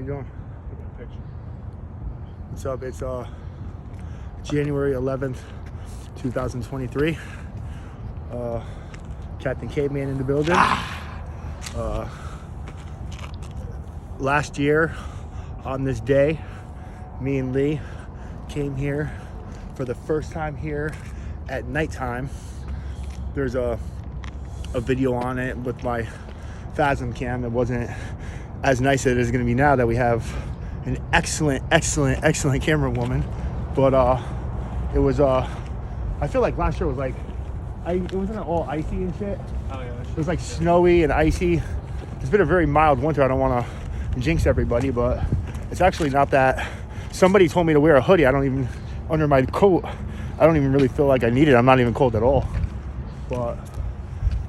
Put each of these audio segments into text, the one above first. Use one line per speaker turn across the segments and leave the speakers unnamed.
you doing?
Taking a picture.
What's up? It's January 11th, 2023. Captain Caveman in the building. Last year, on this day, me and Lee came here for the first time here at nighttime. There's a video on it with my Phasm cam that wasn't as nice as it is going to be now that we have an excellent camera woman. But it was I feel like last year was like it wasn't all icy and shit.
Oh yeah.
It was like snowy and icy. It's been a very mild winter. I don't want to jinx everybody, but it's actually not that. Somebody told me to wear a hoodie. I don't even, under my coat, I don't even really feel like I need it. I'm not even cold at all. But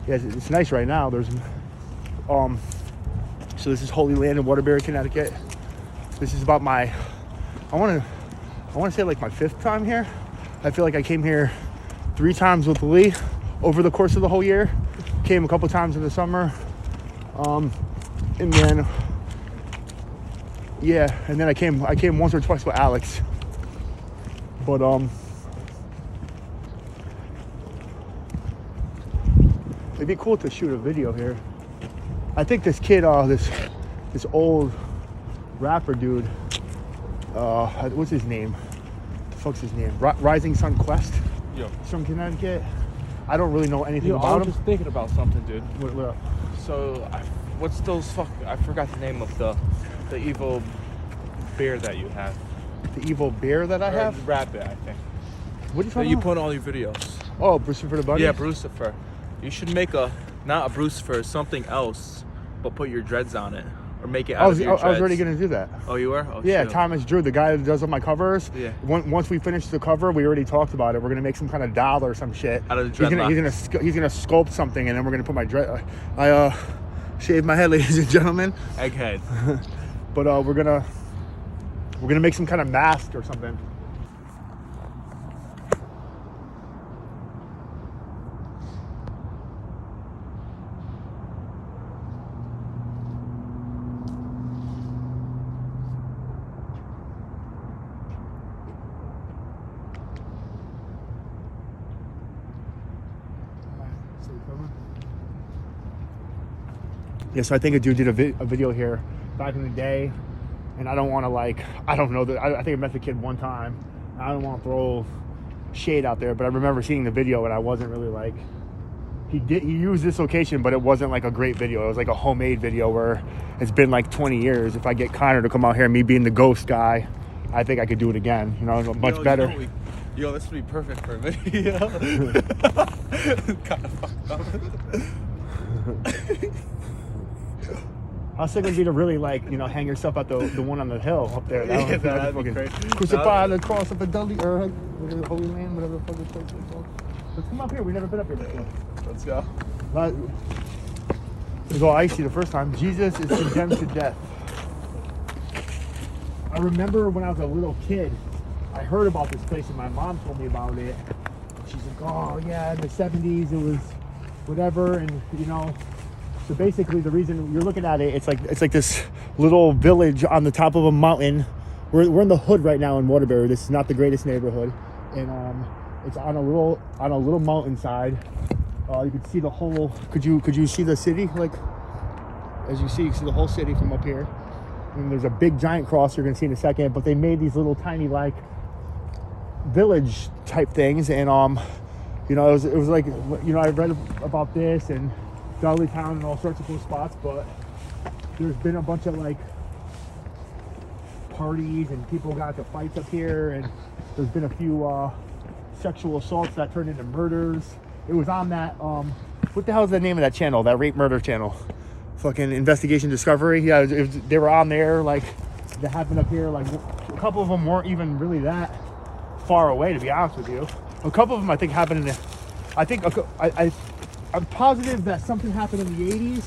yeah, it's nice right now. There's so this is Holy Land in Waterbury, Connecticut. This is about my, I want to say like my 5th time here. I feel like I came here 3 times with Lee over the course of the whole year. Came a couple times in the summer. And then yeah, and then I came once or twice with Alex. But it'd be cool to shoot a video here. I think this kid, this old rapper dude, what's his name? What the fuck's his name? Rising Sun Quest.
Yo.
He's from Connecticut. I don't really know anything about him.
I was just thinking about something, dude.
What up?
So, what's those I forgot the name of the evil bear that you have.
The evil bear that I have?
Rabbit, I think.
What are you talking
that you
about?
put in all your videos.
Oh, Brucifer the Bunny?
Yeah, Brucifer. You should make not a Brucifer, something else, but put your dreads on it. Or make it out of your dreads.
I was already going to do that.
Oh, you were? Oh,
yeah,
shit.
Thomas Drew, the guy that does all my covers.
Yeah.
Once we finish the cover, we already talked about it. We're going to make some kind of doll or some shit.
Out of the dreadlocks.
He's gonna sculpt something, and then we're going to put my dread... I shaved my head, ladies and gentlemen.
Egghead.
But we're gonna make some kind of mask or something. Yeah, so I think a dude did a video here back in the day, and I don't want to I don't know that. I think I met the kid one time. I don't want to throw shade out there, but I remember seeing the video, and I wasn't really he used this location, but it wasn't like a great video. It was like a homemade video where it's been like 20 years. If I get Connor to come out here, me being the ghost guy, I think I could do it again. Much better.
Yo, this would be perfect for a video. Kind of fucked up.
How sick would it be to really hang yourself at the one on the hill up there?
That'd be crazy.
Crucify the cross of the Holy Land, whatever the fuck it's called. Let's come up here. We've never been up here before.
Let's go.
It was all icy the first time. Jesus is condemned to death. I remember when I was a little kid, I heard about this place and my mom told me about it. She's like, oh yeah, in the 70s it was whatever, and so basically the reason you're looking at it, it's like this little village on the top of a mountain. We're in the hood right now in Waterbury. This is not the greatest neighborhood, and it's on a little mountainside. You could see the whole. Could you see the city? As you see the whole city from up here. And there's a big giant cross you're gonna see in a second. But they made these little tiny village type things, and it was like I read about this and Dolly Town and all sorts of cool spots, but there's been a bunch of parties and people got into fights up here, and there's been a few sexual assaults that turned into murders. It was on that what the hell is the name of that channel, that rape murder channel? Fucking Investigation Discovery. Yeah, they were on there. That happened up here. A couple of them weren't even really that far away, to be honest with you. A couple of them I think happened in I'm positive that something happened in the 80s,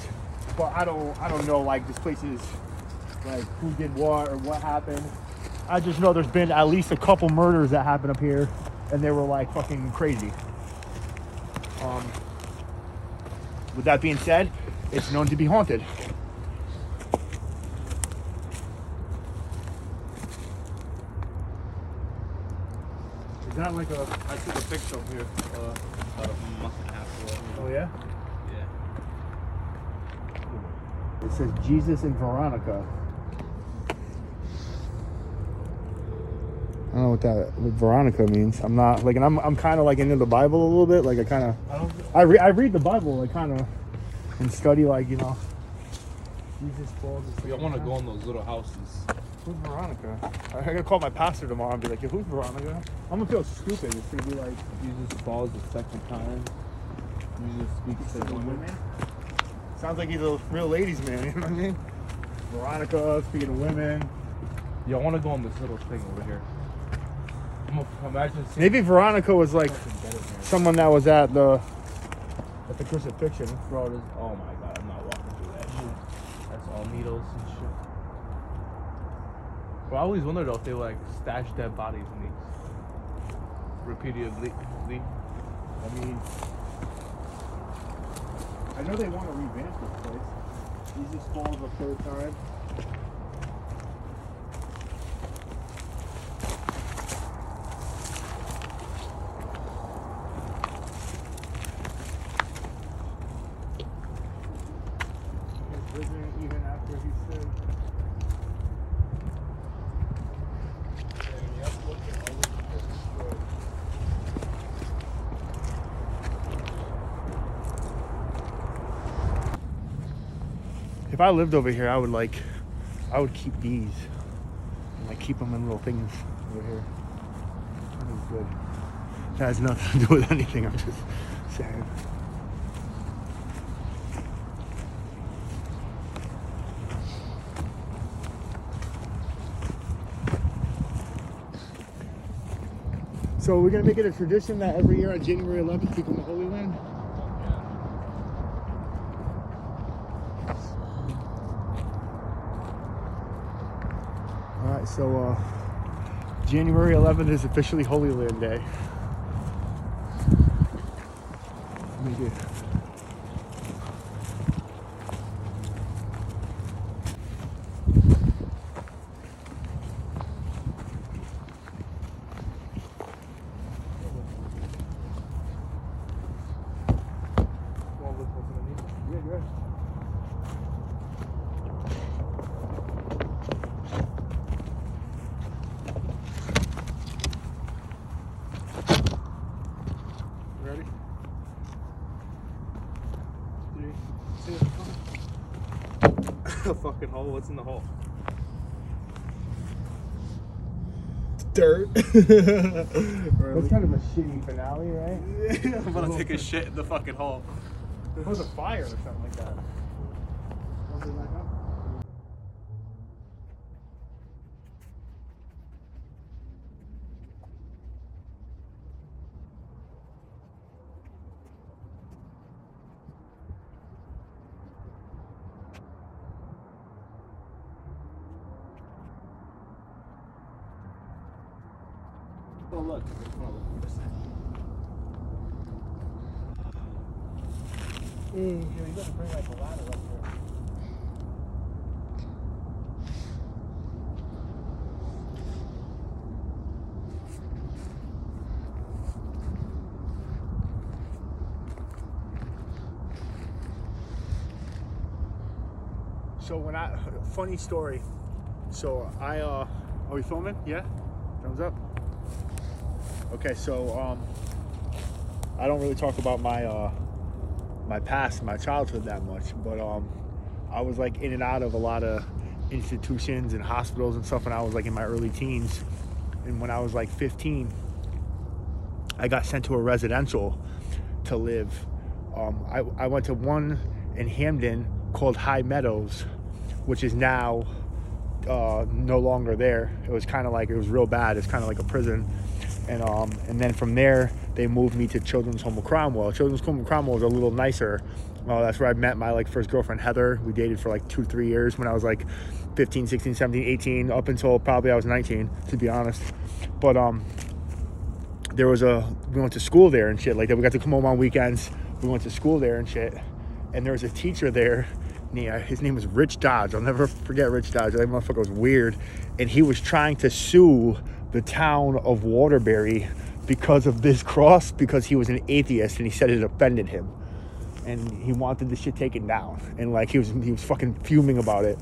but I don't know this place is who did what or what happened. I just know there's been at least a couple murders that happened up here, and they were fucking crazy. With that being said, it's known to be haunted. Is that like a...
I took a picture of here about a month and a half ago.
Oh, yeah?
Yeah.
It says Jesus and Veronica. I don't know what Veronica means. I'm not like, and I'm kind of like into the Bible a little bit. Like I read the Bible like kind of and study like Jesus falls.
I want to go in those little houses.
Who's Veronica? I gotta call my pastor tomorrow and be like, "Yo, who's Veronica?" I'm gonna feel stupid. It's gonna be like
Jesus falls the second time. Jesus speaks to the women.
Sounds like he's a real ladies' man. You know what I mean? Veronica speaking to women.
Yo, I want to go on this little thing over here. Imagine
maybe Veronica was like someone that was at the crucifixion.
Bro, this, oh my god, I'm not walking through that shit. That's all needles and shit. Well, I always wondered though if they like stash dead bodies in these repeatedly.
I mean, I know they want to revamp this place. Jesus falls a third time. Even after he said, if I lived over here, I would keep these and like keep them in little things over here. That is good. That has nothing to do with anything. I'm just saying. So we're gonna make it a tradition that every year on January 11th we come to Holy Land. All right, so January 11th is officially Holy Land Day. Let me get. Ready? 3, 2,
A fucking hole. What's in the hole?
dirt. That's kind of a shitty finale, right?
I'm gonna take a shit in the fucking hole.
It was a fire or something like that. Was it back up?
Oh look,
Yeah, you gotta bring like a ladder up there. So funny story. So are we filming? Yeah? Thumbs up? Okay, so I don't really talk about my my past, my childhood that much, but I was like in and out of a lot of institutions and hospitals and stuff when I was like in my early teens. And when I was like 15, I got sent to a residential to live. I went to one in Hamden called High Meadows, which is now no longer there. It was kind of like, it was real bad. It's kind of like a prison. And then from there, they moved me to Children's Home of Cromwell. Children's Home of Cromwell was a little nicer. That's where I met my like first girlfriend, Heather. We dated for like 2-3 years when I was like 15, 16, 17, 18, up until probably I was 19, to be honest. But we went to school there and shit like that. We got to come home on weekends. We went to school there and shit. And there was a teacher there. His name was Rich Dodge. I'll never forget Rich Dodge. That motherfucker was weird. And he was trying to sue the town of Waterbury because of this cross, because he was an atheist and he said it offended him, and he wanted the shit taken down, and like he was fucking fuming about it,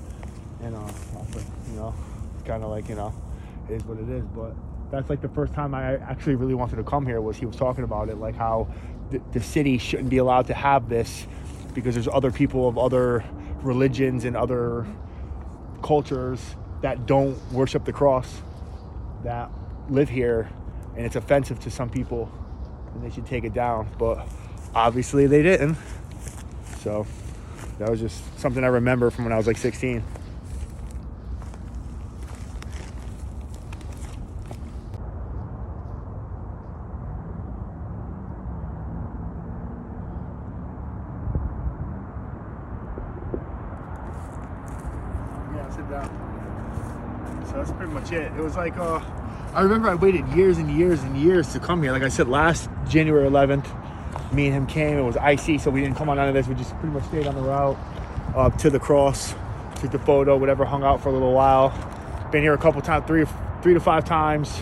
and you know, kind of like, you know, it is what it is. But that's like the first time I actually really wanted to come here, was he was talking about it, like how the city shouldn't be allowed to have this because there's other people of other religions and other cultures that don't worship the cross that live here, and it's offensive to some people and they should take it down. But obviously they didn't. So that was just something I remember from when I was like 16. Sit down. So that's pretty much it. It was like I remember I waited years and years and years to come here. Like I said, last January 11th, me and him came. It was icy, so we didn't come on none of this. We just pretty much stayed on the route up to the cross, took the photo, whatever, hung out for a little while. Been here a couple times, three to five times.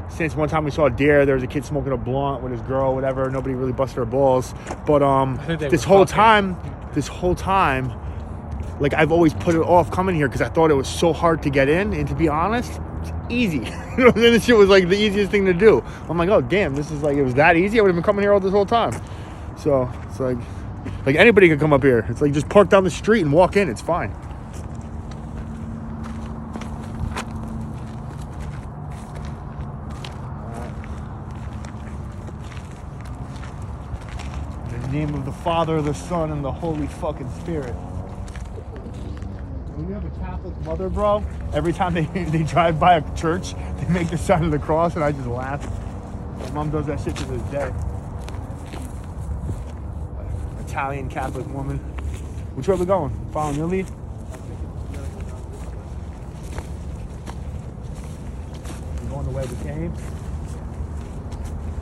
Since one time we saw a deer, there was a kid smoking a blunt with his girl, whatever. Nobody really busted our balls. But this whole time, like, I've always put it off coming here because I thought it was so hard to get in, and to be honest, it's easy. You know what I'm saying? This shit was like the easiest thing to do. I'm like, oh damn, this is like, it was that easy. I would have been coming here all this whole time. So it's like anybody can come up here. It's like just park down the street and walk in. It's fine. In the name of the Father, the Son, and the Holy fucking Spirit. When you have a Catholic mother, bro, every time they drive by a church, they make the sign of the cross, and I just laugh. My mom does that shit to this day. Italian Catholic woman. Which way are we going? Following your lead? We're going the way we came.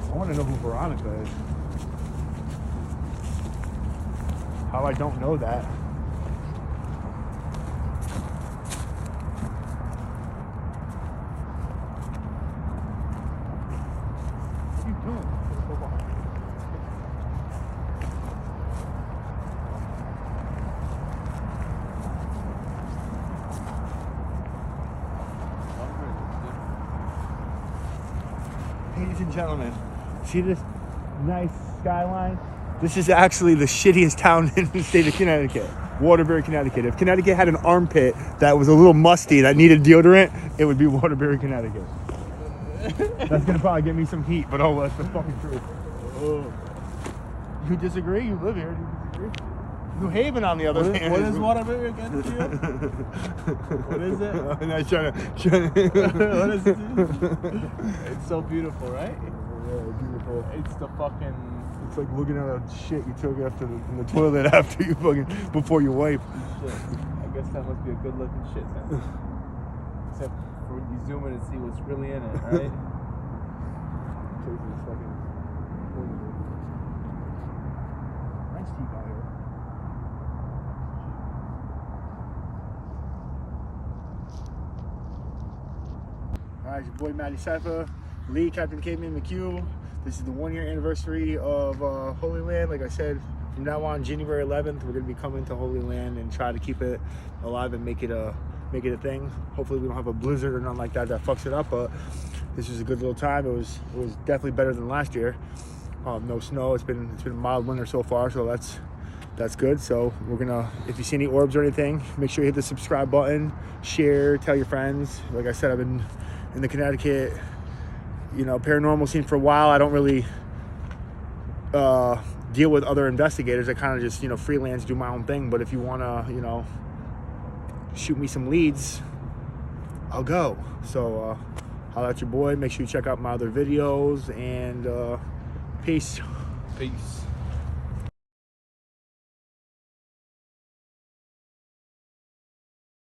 I want to know who Veronica is. How I don't know that. Ladies and gentlemen, see this nice skyline? This is actually the shittiest town in the state of Connecticut. Waterbury, Connecticut. If Connecticut had an armpit that was a little musty, that needed deodorant, it would be Waterbury, Connecticut. That's gonna probably get me some heat, but oh, that's the fucking truth. Oh. You disagree? You live here. Do you disagree? New Haven, on the other hand.
What is Waterbury again to you? What is it?
And I trying to
what is it? It's so beautiful, right?
Yeah, beautiful.
It's the fucking...
It's like looking at a shit you took in the toilet after you before you wipe.
Shit. I guess that must be a good looking shit then. Except for when you zoom in and see what's really in it, right?
Nice teeth out here. Alright, your boy Madecipha, Lee, Captain Caveman McHugh. This is the 1 year anniversary of Holy Land. Like I said, from now on, January 11th, we're going to be coming to Holy Land and try to keep it alive and make it a thing. Hopefully we don't have a blizzard or nothing like that fucks it up, but this was a good little time. It was definitely better than last year. No snow. It's been a mild winter so far, so that's good. So we're gonna, if you see any orbs or anything, make sure you hit the subscribe button, share, tell your friends. Like I said, I've been in the Connecticut, paranormal scene for a while. I don't really deal with other investigators. I kind of just, freelance, do my own thing. But if you want to, shoot me some leads, I'll go. So holla at your boy. Make sure you check out my other videos, and peace.
Peace.